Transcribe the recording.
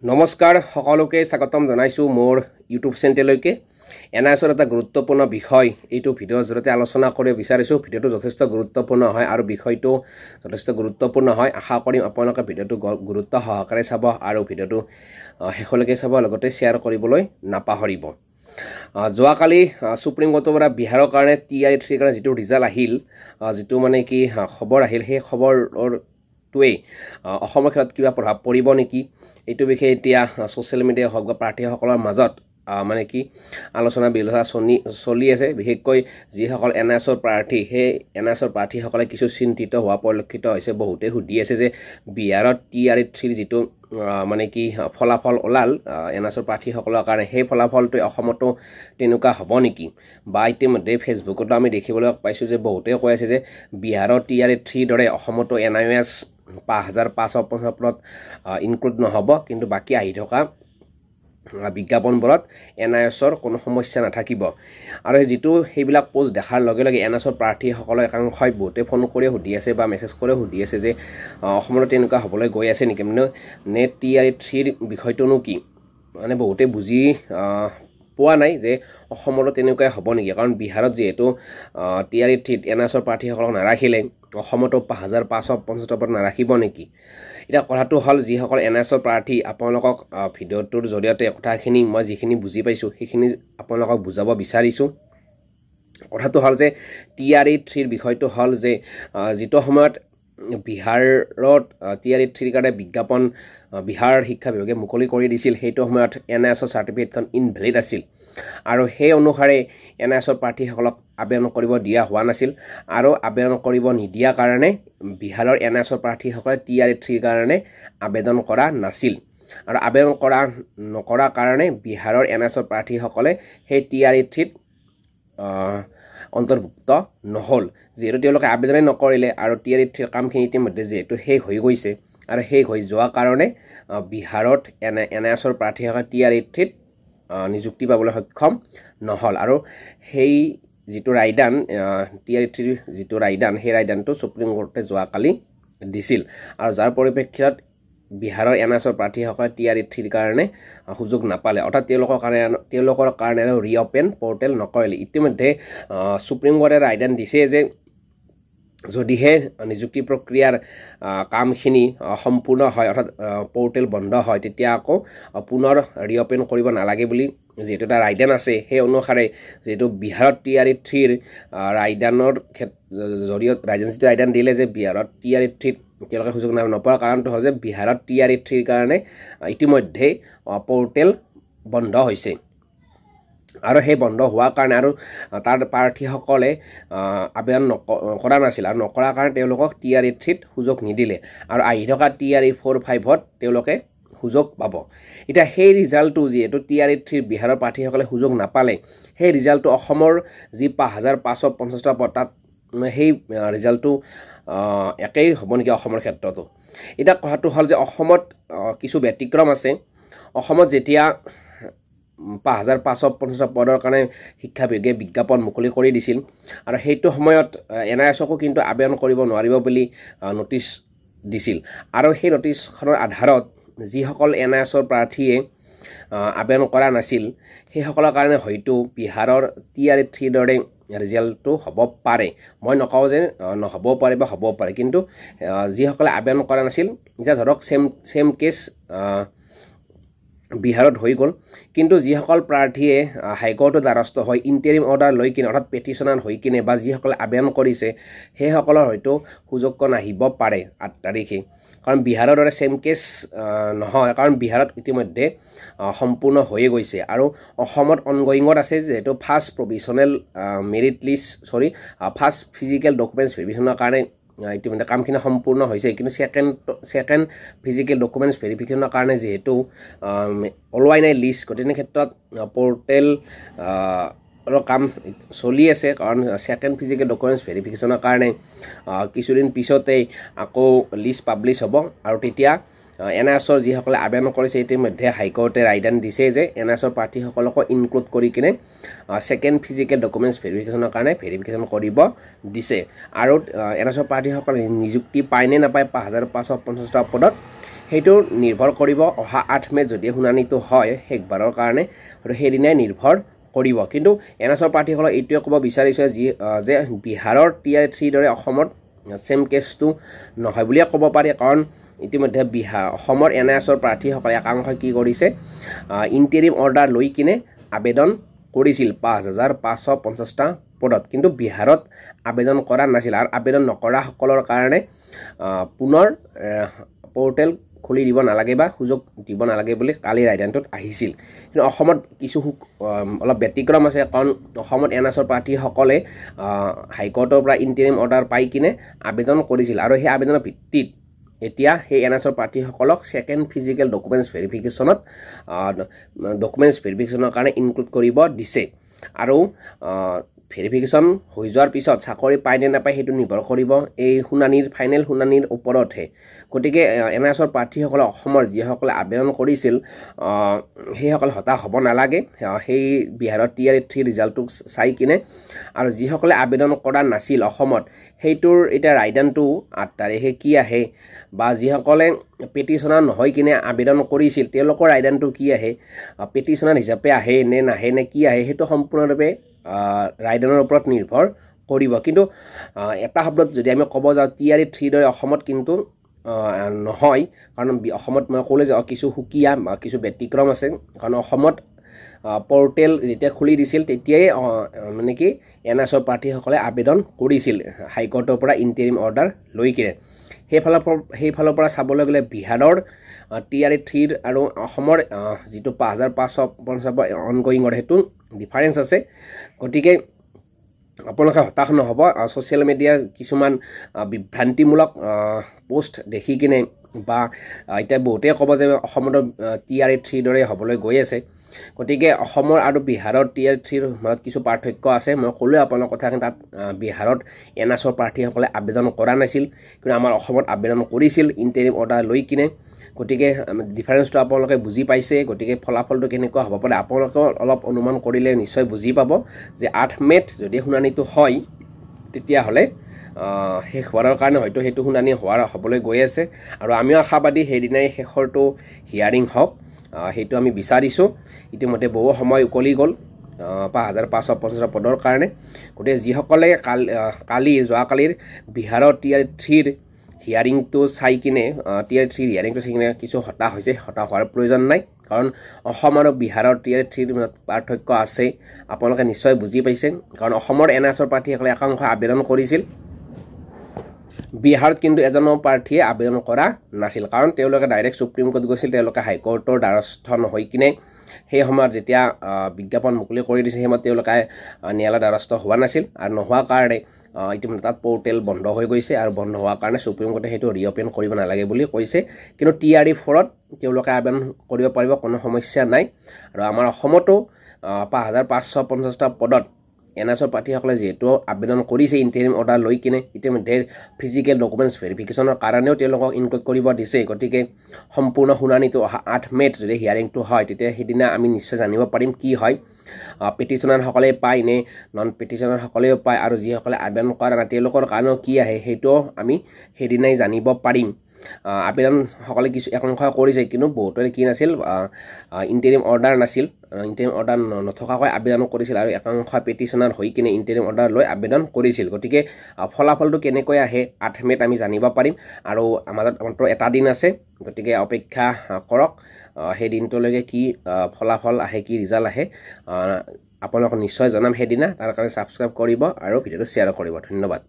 নমস্কাৰ সকলোকে স্বাগতম জনাইছো মোৰ ইউটিউব চেনেললৈকে এনআইএছৰ এটা গুৰুত্বপূৰ্ণ বিষয় এইটো ভিডিঅ'ৰ জৰিয়তে আলোচনা কৰিব বিচাৰিছো ভিডিঅ'টো যথেষ্ট গুৰুত্বপূৰ্ণ হয় আৰু বিষয়টো যথেষ্ট গুৰুত্বপূৰ্ণ হয় আশা কৰিম আপোনালোকে ভিডিঅ'টো গুৰুত্ব সহকাৰে চাব আৰু ভিডিঅ'টো শেষলৈকে চাব লগতে শ্বেয়াৰ কৰিবলৈ নাপাহৰিব যোৱাকালি সুপ্ৰিম কোৰ্টৰ পৰা বিহাৰৰ কাৰণে TR3 কাৰণে যেটো ৰিজাল্ট আহিল যেটো মানে কি খবৰ আহিল সেই খবৰৰ টোৱে অসমৰ ক্ষেত্ৰত কিবা প্ৰভাৱ পৰিব নেকি এইটো বিষয়ে এতিয়া সোশ্যাল মিডিয়া হওক বা প্ৰাৰ্থীসকলৰ মাজত মানে কি আলোচনা বিলোচনা চলি আছে বিশেষকৈ যিসকল এনআইএছৰ প্ৰাৰ্থী সেই এনআইএছৰ প্ৰাৰ্থীসকলে কিছু চিন্তিত হোৱা পৰিলক্ষিত হৈছে বহুতে সুধি আছে যে বিহাৰত TR3 যেটো মানে কি ফলাফল ওলাল এনআইএছৰ প্ৰাৰ্থীসকলৰ কাৰণে সেই ফলাফলটো অসমতো তেনেকুৱা হ'ব নেকি বা ইতিমধ্যে ফেচবুকতো আমি দেখিবলৈ পাইছো যে বহুতে কৈ আছে যে বিহাৰৰ TR3 দৰে অসমতো এনআইএছ 5550 ইনক্লুড নহব কিন্তু বাকি আহি থকা বিজ্ঞাপনবোৰত এনআইএছৰ কোনো সমস্যা নাথাকিব আৰু যেটো সেইবিলাক পোষ্ট দেখাৰ লগে লগে এনআইএছৰ প্ৰাৰ্থীসকলৰ একাংশই বহুতে ফোন কৰি সুধি আছে বা মেছেজ কৰি সুধি আছে যে অসমত তেনেকুৱা হ'বলৈ গৈ আছে নেকি মানে নে TR3 বিষয়টোনো কি মানে বহুতে বুজি পোৱা নাই যে অসমত তেনেকুৱা হ'ব নেকি কাৰণ বিহাৰত যেহেতু TR3 এনআইএছৰ প্ৰাৰ্থীসকলক নাৰাখিলে অসমতো 5550 পদ নাৰাখিব নেকি এটা কথাটো হল যিসকল এনআইএছৰ প্ৰাৰ্থী আপোনালোকক ভিডিঅ'টোৰ জৰিয়তে কথাখিনি মই যিখিনি বুজি পাইছো সেইখিনি আপোনালোকক বুজাব বিচাৰিছো কথাটো হল যে TR3 বিষয়টো হল যে যেটো সময়ত বিহাৰত TR3 কাৰণে বিজ্ঞাপন বিহাৰ শিক্ষা বিভাগে মুকলি কৰি দিছিল সেইটো সময়ত এনআইএছৰ সাৰ্টিফিকেটখন ইনভ্যালিড আছিল আৰু সেই অনুসাৰে এনআইএছৰ প্ৰাৰ্থীসকলক আবেদন কৰিব দিয়া হোৱা নাছিল আৰু আবেদন কৰিব নিদিয়া কাৰণে বিহাৰৰ এনআইএছৰ প্ৰাৰ্থীসকলে TR3 কাৰণে আবেদন কৰা নাছিল আৰু আবেদন নকৰা কাৰণে বিহাৰৰ এনআইএছৰ প্ৰাৰ্থীসকলে সেই TR3 অন্তৰ্ভুক্ত নহল যেহেতু তেওঁলোকে আবেদন নকৰিলে আৰু TR3 কামখিনি ইতিমধ্যে যেহেতু শেষ হৈ গৈছে আৰু শেষ হৈ যোৱা কাৰণে বিহাৰত এনআইএছৰ প্ৰাৰ্থীসকলে TR3 নিযুক্তি পাবলৈ সক্ষম নহল আৰু সেই যেটো ৰায়দান TR3 যেটো ৰায়দান সেই ৰায়দানটো সুপ্ৰিম কোৰ্টে যোৱাকালি দিছিল আৰু যাৰ পৰিপ্ৰেক্ষিতত বিহাৰৰ এনআইএছৰ প্ৰাৰ্থীসকলে TR3 কাৰণে সুযোগ নাপালে অৰ্থাৎ তেওঁলোকৰ কাৰণে ৰিঅপেন পোৰ্টেল নকৰিলে ইতিমধ্যে সুপ্ৰিম কোৰ্টে ৰায়দান দিছে যে যদিহে নিযুক্তি প্ৰক্ৰিয়াৰ কামখিনি সম্পূৰ্ণ হয় অৰ্থাৎ পোৰ্টেল বন্ধ হয় তেতিয়া আকৌ পুনৰ ৰিঅপেন কৰিব নালাগে বুলি যেটো এটা ৰায়দান আছে সেই অনুসাৰে যেটো বিহাৰত TR3 ৰায়দানৰ জৰিয়তে ৰায়দান দিলে যে বিহাৰত TR3 তেওঁলোকে সুযোগ নপোৱাৰ কাৰণটো হ'ল যে বিহাৰত TR3 কাৰণে ইতিমধ্যে পোৰ্টেল বন্ধ হৈছে আৰু সেই বন্ধ হোৱাৰ কাৰণে আৰু তাৰ প্ৰাৰ্থীসকলে আবেদন কৰা নাছিল আৰু নকৰাৰ কাৰণে তেওঁলোকক TR3 সুযোগ নিদিলে আৰু আহি থকা TR4-5ত তেওঁলোকে সুযোগ পাব এটা সেই ৰিজাল্টটো যেটো TR3 বিহাৰৰ প্ৰাৰ্থীসকলে সুযোগ নাপালে সেই ৰিজাল্টটো অসমৰ যি 5550 পদ তাত সেই ৰিজাল্টটো একেই হ'ব নেকি অসমৰ ক্ষেত্ৰতো এটা কথাটো হ'ল যে অসমত কিছু ব্যতিক্ৰম আছে অসমত যেতিয়া 5550 পদৰ কাৰণে শিক্ষা বিভাগে বিজ্ঞাপন মুকলি কৰি দিছিল আৰু সেইটো সময়ত এনআইএছকো কিন্তু আবেদন কৰিব নোৱাৰিব বুলি নোটিছ দিছিল আৰু সেই নোটিছখনৰ আধাৰত যিসকল এনআইএছৰ প্ৰাৰ্থীয়ে আবেদন কৰা নাছিল সেইসকলৰ কাৰণে হয়তো বিহাৰৰ TR3 দৰে ৰিজাল্টটো হ'ব পাৰে মই নকওঁ যে নহ'ব পাৰে বা হ'ব পাৰে কিন্তু যিসকলে আবেদন কৰা নাছিল এতিয়া ধৰক সেম কেছ বিহাৰত হৈ গ'ল কিন্তু যিসকল প্ৰাৰ্থীয়ে হাইকোৰ্টৰ দ্বাৰস্থ হয় ইন্টাৰিম অৰ্ডাৰ লৈ কিনে অৰ্থাৎ পেটিশনাৰ হৈ কিনে বা যিসকলে আবেদন কৰিছে সেইসকলৰ হয়তো সুযোগকণ আহিব পাৰে 8 তাৰিখে কাৰণ বিহাৰৰ দৰে সেম কেছ নহয় কাৰণ বিহাৰত ইতিমধ্যে সম্পূৰ্ণ হৈ গৈছে আৰু অসমত অনগোয়িঙত আছে যেটো first provisional merit list first physical documents ভেৰিফিকেশ্যনৰ কাৰণে ইতিমধ্যে কামখিনি সম্পূৰ্ণ হৈছে কিন্তু সেকেন্ড ফিজিক্যাল ডকুমেন্টছ ভেৰিফিকেশ্যনৰ কাৰণে যেহেতু ওলোৱাই নাই লিষ্ট গতিকে ক্ষেত্ৰত পোৰ্টেল কাম চলি আছে কাৰণ সেকেন্ড ফিজিক্যাল ডকুমেন্টছ ভেৰিফিকেশ্যনৰ কাৰণে কিছুদিন পিছতে আকৌ লিষ্ট পাব্লিছ হ'ব আৰু তেতিয়া NISৰ যিসকলে আবেদন কৰিছে ইতিমধ্যে হাইকোৰ্টে ৰায়দান দিছে যে NISৰ প্ৰাৰ্থীসকলকো ইনক্লুড কৰি কিনে সেকেন্ড ফিজিকেল ডকুমেণ্টছ ভেৰিফিকেশ্যনৰ কাৰণে ভেৰিফিকেশ্যন কৰিব দিছে আৰু NISৰ প্ৰাৰ্থীসকলে নিযুক্তি পায় নে নাপায় 5550টা পদত সেইটো নিৰ্ভৰ কৰিব অহা 8 মে যদি শুনানিটো হয় শেষবাৰৰ কাৰণে আৰু সেইদিনাই নিৰ্ভৰ কৰিব কিন্তু NISৰ প্ৰাৰ্থীসকলে এইটোৱে ক'ব বিচাৰিছে যে বিহাৰৰ টিয়াৰ 3 দৰে অসমত সেম কেছটো নহয় বুলিয়ে ক'ব পাৰি কাৰণ ইতিমধ্যে অসমৰ NISৰ প্ৰাৰ্থীসকলে একাংশই কি কৰিছে ইণ্টাৰিম অৰ্ডাৰ লৈ কিনে আবেদন কৰিছিল 5550টা পদত কিন্তু বিহাৰত আবেদন কৰা নাছিল আৰু আবেদন নকৰা সকলৰ কাৰণে পুনৰ পোৰ্টেল খুলি দিব নালাগে বা সুযোগ দিব নালাগে বুলি কালি ৰায়দানটোত আহিছিল কিন্তু অসমত কিছু অলপ ব্যতিক্ৰম আছে কাৰণ অসমত NISৰ প্ৰাৰ্থীসকলে হাইকোৰ্টৰ পৰা ইণ্টাৰিম অৰ্ডাৰ পাই কিনে আবেদন কৰিছিল আৰু সেই আবেদনৰ ভিত্তিত এতিয়া সেই NISৰ প্ৰাৰ্থীসকলক সেকেন্ড ফিজিকেল ডকুমেণ্টছ ভেৰিফিকেশ্যনৰ কাৰণে ইনক্লুড কৰিব দিছে আৰু ভেৰিফিকেশ্যন হৈ যোৱাৰ পিছত চাকৰি পায় নে নাপায় সেইটো নিৰ্ভৰ কৰিব এই ফাইনেল শুনানিৰ ওপৰতহে গতিকে NISৰ প্ৰাৰ্থীসকলে অসমৰ যিসকলে আবেদন কৰিছিল সেইসকলে হতাশ হ'ব নালাগে সেই বিহাৰৰ টিয়াৰ 3 ৰিজাল্টটো চাই কিনে আৰু যিসকলে আবেদন কৰা নাছিল অসমত সেইটোৰ এতিয়া ৰায়দানটো 8 তাৰিখে কি আহে বা যিসকলে পেটিশনাৰ নহয় কিনে আবেদন কৰিছিল তেওঁলোকৰ ৰায়দানটো কি আহে পেটিশনাৰ হিচাপে আহে নে নাহে নে কি আহে সেইটো সম্পূৰ্ণৰূপে ৰায়দানৰ ওপৰত নিৰ্ভৰ কৰিব কিন্তু এটা শব্দত যদি আমি ক'ব যাওঁ টিয়াৰ 3 দৰে অসমত কিন্তু নহয় কাৰণ অসমত মই ক'লে যে কিছু সুকীয়া বা কিছু ব্যতিক্ৰম আছে কাৰণ অসমত পোৰ্টেল যেতিয়া খুলি দিছিল তেতিয়াই মানে কি NISৰ প্ৰাৰ্থীসকলে আবেদন কৰিছিল হাইকোৰ্টৰ পৰা ইণ্টাৰিম অৰ্ডাৰ লৈ কিনে সেইফালৰ পৰা চাবলৈ গ'লে বিহাৰৰ টিয়াৰ 3 আৰু অসমৰ যিটো 5550 অনগয়িঙৰ সেইটো ডিফাৰেঞ্চ আছে গতিকে আপোনালোকে হতাশ নহ'ব ছ'চিয়েল মিডিয়াৰ কিছুমান বিভ্ৰান্তিমূলক পোষ্ট দেখি কিনে বা এতিয়া বহুতেই ক'ব যে অসমত টিয়াৰ 3 দৰে হ'বলৈ গৈ আছে গতিকে অসমৰ আৰু বিহাৰৰ টিয়াৰ 3ৰ মাজত কিছু পাৰ্থক্য আছে মই ক'লোৱে আপোনালোকৰ কথা তাত বিহাৰত NISৰ প্ৰাৰ্থীসকলে আবেদন কৰা নাছিল কিন্তু আমাৰ অসমত আবেদন কৰিছিল ইণ্টাৰিম অৰ্ডাৰ লৈ কিনে গতিকে ডিফাৰেঞ্চটো আপোনালোকে বুজি পাইছে গতিকে ফলাফলটো কেনেকুৱা হ'ব পাৰে আপোনালোকে অলপ অনুমান কৰিলে নিশ্চয় বুজি পাব যে 8 মেত যদি শুনানিটো হয় তেতিয়াহ'লে শেষবাৰৰ কাৰণে হয়তো সেইটো শুনানি হ'বলৈ গৈ আছে আৰু আমিও আশাবাদী সেইদিনাই শেষৰটো হিয়াৰিং হওক সেইটো আমি বিচাৰিছোঁ ইতিমধ্যে বহু সময় উকলি গ'ল 5550 পদৰ কাৰণে গতিকে যিসকলে যোৱাকালিৰ বিহাৰৰ টিয়াৰ 3ৰ হিয়াৰিংটো চাই কিনে টিয়াৰ 3 হিয়াৰিংটো চাই কিনে কিছু হতাশ হৈছে হতাশ হোৱাৰ প্ৰয়োজন নাই কাৰণ অসম আৰু বিহাৰৰ টিয়াৰ 3ৰ মাজত পাৰ্থক্য আছে আপোনালোকে নিশ্চয় বুজি পাইছে কাৰণ অসমৰ NISৰ প্ৰাৰ্থীসকলে একাংশ আবেদন কৰিছিল বিহাৰত কিন্তু এজনো প্ৰাৰ্থীয়ে আবেদন কৰা নাছিল কাৰণ তেওঁলোকে ডাইৰেক্ট সুপ্ৰিম কোৰ্ট গৈছিল তেওঁলোকে হাইকোৰ্টৰ দ্বাৰস্থ নহয় কিনে সেই সময়ত যেতিয়া বিজ্ঞাপন মুকলি কৰি দিছে সেই সময়ত তেওঁলোকে ন্যায়ালয়ৰ দ্বাৰস্থ হোৱা নাছিল আৰু নোহোৱাৰ কাৰণে ইতিমধ্যে তাত পোৰ্টেল বন্ধ হৈ গৈছে আৰু বন্ধ হোৱাৰ কাৰণে সুপ্ৰিম কোৰ্টে সেইটো ৰিঅপেন কৰিব নালাগে বুলি কৈছে কিন্তু টিয়াৰ 4ত তেওঁলোকে আবেদন কৰিব পাৰিব কোনো সমস্যা নাই আৰু আমাৰ অসমতো 5550টা পদত NISৰ প্ৰাৰ্থীসকলে যিহেতু আবেদন কৰিছে ইণ্টাৰিম অৰ্ডাৰ লৈ কিনে ইতিমধ্যে ফিজিকেল ডকুমেণ্টছ ভেৰিফিকেশ্যনৰ কাৰণেও তেওঁলোকক ইনক্লুড কৰিব দিছে গতিকে সম্পূৰ্ণ শুনানিটো অহা 8 মেত যদি হিয়াৰিংটো হয় তেতিয়া সেইদিনা আমি নিশ্চয় জানিব পাৰিম কি হয় পেটিশনাৰসকলে পায় নে নন পেটিশনাৰসকলেও পায় আৰু যিসকলে আবেদন কৰা নাই তেওঁলোকৰ কাৰণেও কি আহে সেইটো আমি সেইদিনাই জানিব পাৰিম আবেদনসকলে কিছু একাংশই কৰিছে কিন্তু বহুতৰে কি নাছিল ইণ্টাৰিম অৰ্ডাৰ নাছিল ইণ্টাৰিম অৰ্ডাৰ নথকাকৈ আবেদন কৰিছিল আৰু একাংশ পেটিশনাৰ হৈ কিনে ইণ্টাৰিম অৰ্ডাৰ লৈ আবেদন কৰিছিল গতিকে ফলাফলটো কেনেকৈ আহে 8 মেত আমি জানিব পাৰিম আৰু আমাদেৰ মাত্ৰ এটা দিন আছে গতিকে অপেক্ষা কৰক সেই দিনটোলৈকে কি ফলাফল আহে কি ৰিজাল্ট আহে আপোনালোকক নিশ্চয় জনাম সেইদিনা তাৰ কাৰণে সাবস্ক্ৰাইব কৰিব আৰু ভিডিঅ'টো শ্বেয়াৰ কৰিব ধন্যবাদ